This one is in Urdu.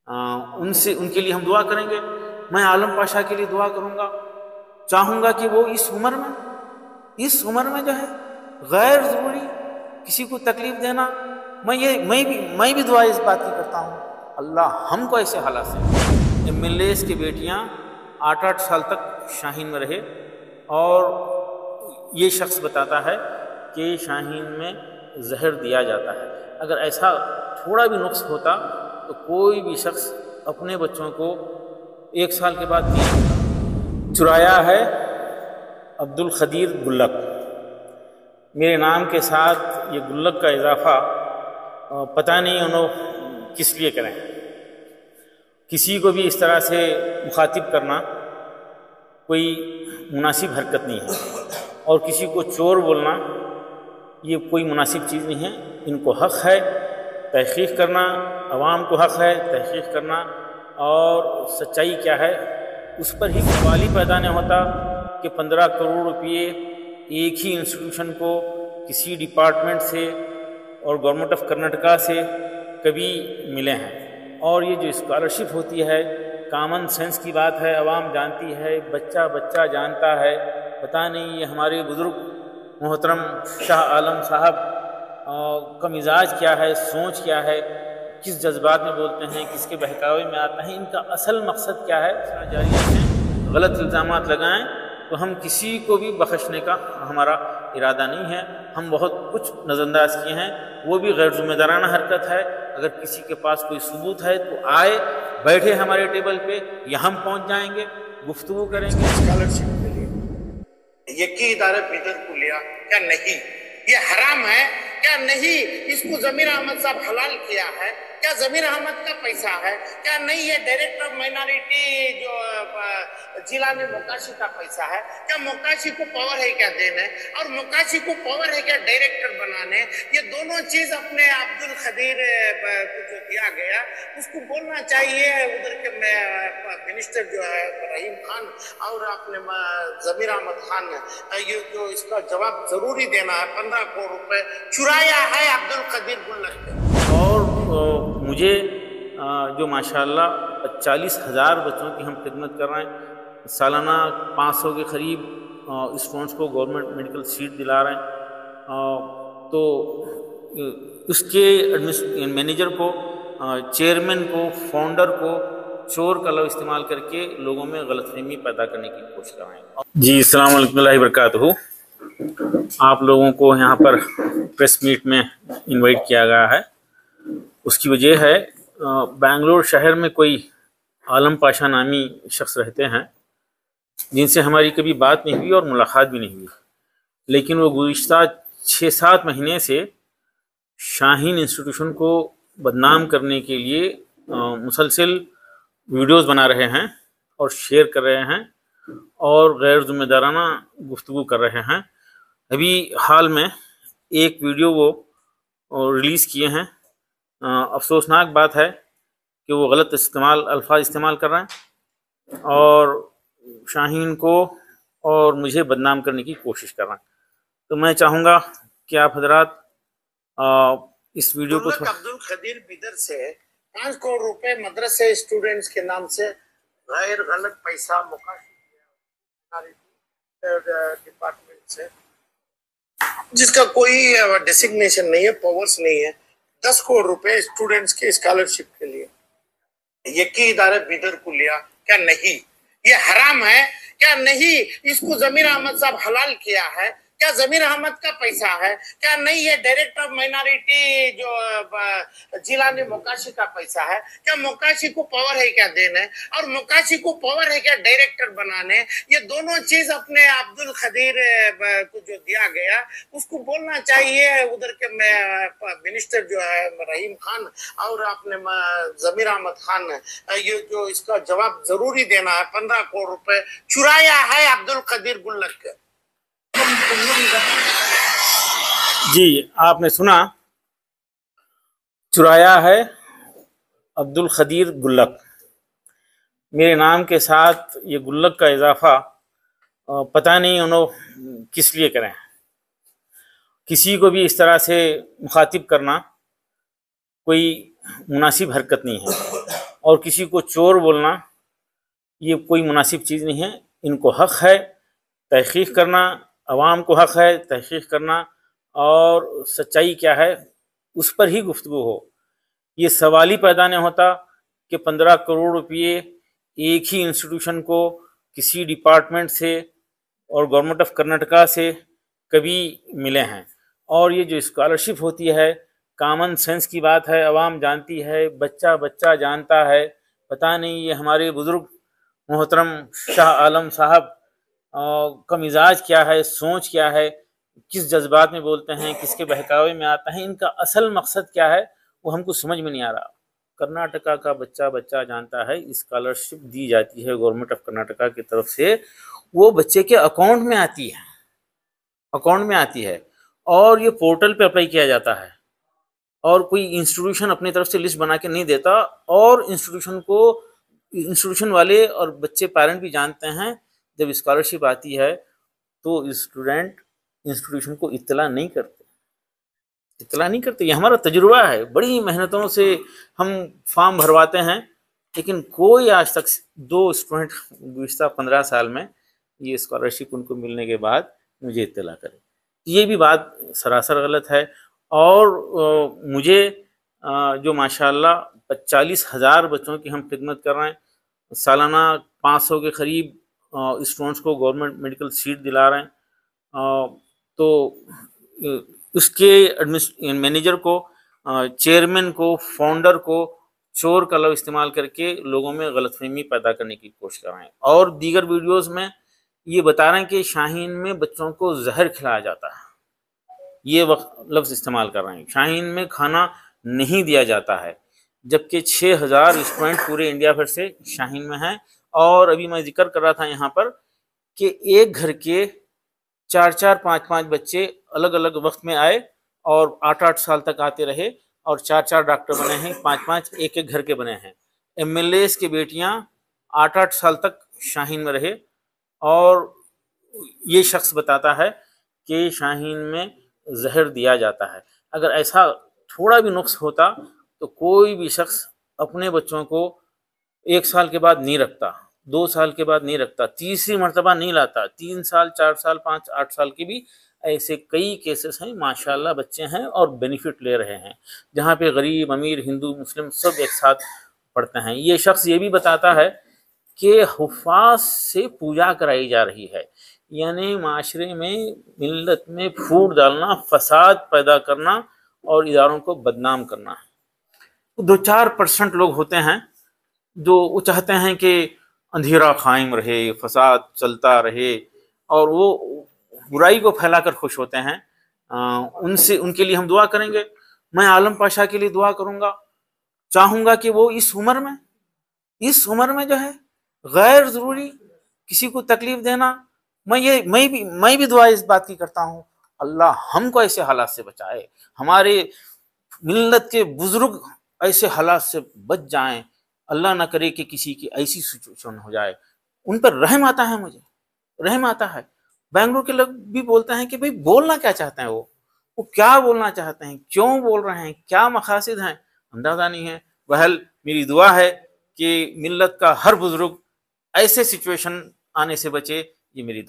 ان کے لیے ہم دعا کریں گے. میں عالم پاشا کے لیے دعا کروں گا. چاہوں گا کہ وہ اس عمر میں جو ہے غیر ضروری کسی کو تکلیف دینا، میں بھی دعا اس بات کی کرتا ہوں اللہ ہم کو ایسے حالات سے. MLAs کی بیٹیاں 8 سال تک شاہین میں رہے، اور یہ شخص بتاتا ہے کہ شاہین میں زہر دیا جاتا ہے. اگر ایسا تھوڑا بھی نقص ہوتا تو کوئی بھی شخص اپنے بچوں کو 1 سال کے بعد چرایا ہے. عبدالقدیر گلک، میرے نام کے ساتھ یہ گلک کا اضافہ پتہ نہیں انہوں کس لیے کریں. کسی کو بھی اس طرح سے مخاطب کرنا کوئی مناسب حرکت نہیں ہے، اور کسی کو چور بولنا یہ کوئی مناسب چیز نہیں ہے. ان کو حق ہے تحقیق کرنا، عوام کو حق ہے تحقیق کرنا، اور سچائی کیا ہے اس پر ہی سوال ہی پیدا نہیں ہوتا کہ 15 کروڑ روپئے ایک ہی انسٹیٹیوشن کو کسی ڈپارٹمنٹ سے اور گورنمنٹ آف کرناٹکا سے کبھی ملے ہیں. اور یہ جو اسکالرشپ ہوتی ہے کامن سینس کی بات ہے، عوام جانتی ہے، بچہ جانتا ہے. پتہ نہیں یہ ہمارے بزرگ محترم شاہ عالم صاحب کا مزاج کیا ہے، سوچ کیا ہے، کس جذبات میں بولتے ہیں، کس کے بہکاوے میں آتے ہیں، ان کا اصل مقصد کیا ہے. جاری رکھیں، غلط الزامات لگائیں تو ہم کسی کو بھی بخشنے کا ہمارا ارادہ نہیں ہے. ہم بہت کچھ نظر انداز کیے ہیں، وہ بھی غیر ذمہ دارانہ حرکت ہے. اگر کسی کے پاس کوئی ثبوت ہے تو آئے بیٹھے ہمارے ٹیبل پہ، یا ہم پہنچ جائیں گے، گفتگو کریں گے. اسکالرشپ کے لیے یقین ادارہ بیدر کو لیا کیا نہیں؟ یہ حرام ہے کیا نہیں؟ اس کو ضمیر احمد صاحب حلال کیا ہے کیا؟ ضمیر احمد کا پیسہ ہے کیا نہیں؟ یہ ڈائریکٹر آف مائنارٹی جو ضلع میں موکاشی کا پیسہ ہے کیا؟ موکاشی کو پاور ہے کیا دینے، اور موکاشی کو پاور ہے کیا ڈائریکٹر بنانے؟ یہ دونوں چیز اپنے عبدالقدیر کو جو دیا گیا اس کو بولنا چاہیے. ادھر کے منسٹر جو ہے رحیم خان اور اپنے ضمیر احمد خان یہ جو اس کا جواب ضروری دینا ہے. 15 کروڑ روپے چرایا ہے عبدالقدیر گلک نے. اور مجھے جو ماشاءاللہ 40,000 بچوں کی ہم خدمت کر رہے ہیں، سالانہ 500 کے قریب اسٹوڈنٹس کو گورنمنٹ میڈیکل سیٹ دلا رہے ہیں، تو اس کے مینیجر کو، چیئرمین کو، فاؤنڈر کو چور کا لفظ استعمال کر کے لوگوں میں غلط فہمی پیدا کرنے کی کوشش کر رہے ہیں. جی السلام علیکم اللہ وبرکاتہ. آپ لوگوں کو یہاں پر پریس میٹ میں انوائٹ کیا گیا ہے. اس کی وجہ ہے بنگلور شہر میں کوئی عالم پاشا نامی شخص رہتے ہیں جن سے ہماری کبھی بات نہیں ہوئی اور ملاقات بھی نہیں ہوئی، لیکن وہ گزشتہ 6-7 مہینے سے شاہین انسٹیٹیوشن کو بدنام کرنے کے لیے مسلسل ویڈیوز بنا رہے ہیں اور شیئر کر رہے ہیں اور غیر ذمہ دارانہ گفتگو کر رہے ہیں. ابھی حال میں ایک ویڈیو وہ ریلیز کیے ہیں. افسوسناک بات ہے کہ وہ غلط الفاظ استعمال کر رہے ہیں اور شاہین کو اور مجھے بدنام کرنے کی کوشش کر رہے ہیں. تو میں چاہوں گا کہ آپ حضرات اس ویڈیو کو عبدالقدیر بیدر سے 5 کروڑ روپے مدرسے اسٹوڈنٹس کے نام سے غیر غلط پیسہ مقاصد ڈپارٹمنٹ سے، جس کا کوئی ڈیسگنیشن نہیں ہے، پاورز نہیں ہے. 10 کروڑ روپے اسٹوڈنٹس کے اسکالرشپ کے لیے یقین ادارہ بیدر کو لیا کیا نہیں؟ یہ حرام ہے کیا نہیں؟ اس کو ضمیر احمد صاحب حلال کیا ہے کیا؟ ضمیر احمد کا پیسہ ہے کیا نہیں؟ یہ ڈائریکٹر آف مائنارٹی جو ضلع میں موکاشی کا پیسہ ہے کیا؟ موکاشی کو پاور ہے کیا دینے، اور موکاشی کو پاور ہے کیا ڈائریکٹر بنانے؟ یہ دونوں چیز اپنے عبدالقدیر کو جو دیا گیا اس کو بولنا چاہیے. ادھر کے منسٹر جو ہے رحیم خان اور اپنے ضمیر احمد خان یہ جو اس کا جواب ضروری دینا ہے. 15 کروڑ روپے چرایا ہے عبدالقدیر گلک. جی آپ نے سنا، چرایا ہے عبدالقدیر گلک. میرے نام کے ساتھ یہ گلک کا اضافہ پتہ نہیں انہوں کس لیے کریں. کسی کو بھی اس طرح سے مخاطب کرنا کوئی مناسب حرکت نہیں ہے، اور کسی کو چور بولنا یہ کوئی مناسب چیز نہیں ہے۔ ان کو حق ہے تحقیق کرنا، عوام کو حق ہے تحقیق کرنا، اور سچائی کیا ہے اس پر ہی گفتگو ہو۔ یہ سوال ہی پیدا نہیں ہوتا کہ 15 کروڑ روپئے ایک ہی انسٹیٹیوشن کو کسی ڈپارٹمنٹ سے اور گورنمنٹ آف کرناٹکا سے کبھی ملے ہیں۔ اور یہ جو اسکالرشپ ہوتی ہے کامن سینس کی بات ہے، عوام جانتی ہے، بچہ بچہ جانتا ہے۔ پتہ نہیں یہ ہمارے بزرگ محترم شاہ عالم صاحب کا مزاج کیا ہے، سوچ کیا ہے، کس جذبات میں بولتے ہیں، کس کے بہکاوے میں آتا ہے، ان کا اصل مقصد کیا ہے وہ ہم کو سمجھ میں نہیں آ رہا۔ کرناٹکا کا بچہ بچہ جانتا ہے، اسکالرشپ دی جاتی ہے گورنمنٹ آف کرناٹکا کی طرف سے، وہ بچے کے اکاؤنٹ میں آتی ہے اور یہ پورٹل پہ اپلائی کیا جاتا ہے، اور کوئی انسٹیٹیوشن اپنی طرف سے لسٹ بنا کے نہیں دیتا، اور انسٹیٹیوشن والے اور بچے پیرنٹ بھی جانتے ہیں جب اسکالرشپ آتی ہے تو اسٹوڈنٹ انسٹیٹیوشن کو اطلاع نہیں کرتے۔ یہ ہمارا تجربہ ہے، بڑی محنتوں سے ہم فارم بھرواتے ہیں، لیکن کوئی آج تک 2 اسٹوڈنٹ گزشتہ 15 سال میں یہ اسکالرشپ ان کو ملنے کے بعد مجھے اطلاع کرے۔ یہ بھی بات سراسر غلط ہے۔ اور مجھے جو ماشاءاللہ 40,000 بچوں کی ہم خدمت کر رہے ہیں، سالانہ 500 کے قریب اسٹوڈنٹس کو گورنمنٹ میڈیکل سیٹ دلا رہے ہیں، تو اس کے مینیجر کو، چیئرمین کو، فاؤنڈر کو چور کا لفظ استعمال کر کے لوگوں میں غلط فہمی پیدا کرنے کی کوشش کر رہے ہیں، اور دیگر ویڈیوز میں یہ بتا رہے ہیں کہ شاہین میں بچوں کو زہر کھلایا جاتا ہے، یہ لفظ استعمال کر رہے ہیں۔ شاہین میں کھانا نہیں دیا جاتا ہے، جبکہ 6,000 اسٹوڈنٹ پورے انڈیا بھر سے شاہین میں ہیں۔ اور ابھی میں ذکر کر رہا تھا یہاں پر کہ ایک گھر کے 4 5 بچے الگ الگ وقت میں آئے اور 8 سال تک آتے رہے، اور 4 ڈاکٹر بنے ہیں، 5 ایک گھر کے بنے ہیں۔ MLAs کی بیٹیاں 8 سال تک شاہین میں رہے، اور یہ شخص بتاتا ہے کہ شاہین میں زہر دیا جاتا ہے۔ اگر ایسا تھوڑا بھی نقص ہوتا تو کوئی بھی شخص اپنے بچوں کو 1 سال کے بعد نہیں رکھتا، 2 سال کے بعد نہیں رکھتا، تیسری مرتبہ نہیں لاتا، 3 سال 4 سال 5 8 سال کے بھی ایسے کئی کیسز ہیں۔ ماشاءاللہ بچے ہیں اور بینیفٹ لے رہے ہیں، جہاں پہ غریب امیر ہندو مسلم سب ایک ساتھ پڑھتے ہیں۔ یہ شخص یہ بھی بتاتا ہے کہ حفاظ سے پوجا کرائی جا رہی ہے، یعنی معاشرے میں ملت میں پھوٹ ڈالنا، فساد پیدا کرنا اور اداروں کو بدنام کرنا ہے۔ 2-4% لوگ ہوتے ہیں جو وہ چاہتے ہیں کہ اندھیرا قائم رہے، فساد چلتا رہے، اور وہ برائی کو پھیلا کر خوش ہوتے ہیں۔ ان کے لیے ہم دعا کریں گے۔ میں عالم پاشا کے لیے دعا کروں گا، چاہوں گا کہ وہ اس عمر میں جو ہے غیر ضروری کسی کو تکلیف دینا، میں بھی دعا اس بات کی کرتا ہوں، اللہ ہم کو ایسے حالات سے بچائے، ہمارے ملت کے بزرگ ایسے حالات سے بچ جائیں، اللہ نہ کرے کہ کسی کی ایسی سچویشن ہو جائے۔ ان پر رحم آتا ہے، مجھے رحم آتا ہے۔ بنگلور کے لوگ بھی بولتے ہیں کہ بھئی بولنا کیا چاہتے ہیں، وہ کیا بولنا چاہتے ہیں، کیوں بول رہے ہیں، کیا مقاصد ہیں، اندازہ نہیں ہے۔ بہرحال میری دعا ہے کہ ملت کا ہر بزرگ ایسے سچویشن آنے سے بچے، یہ میری دعا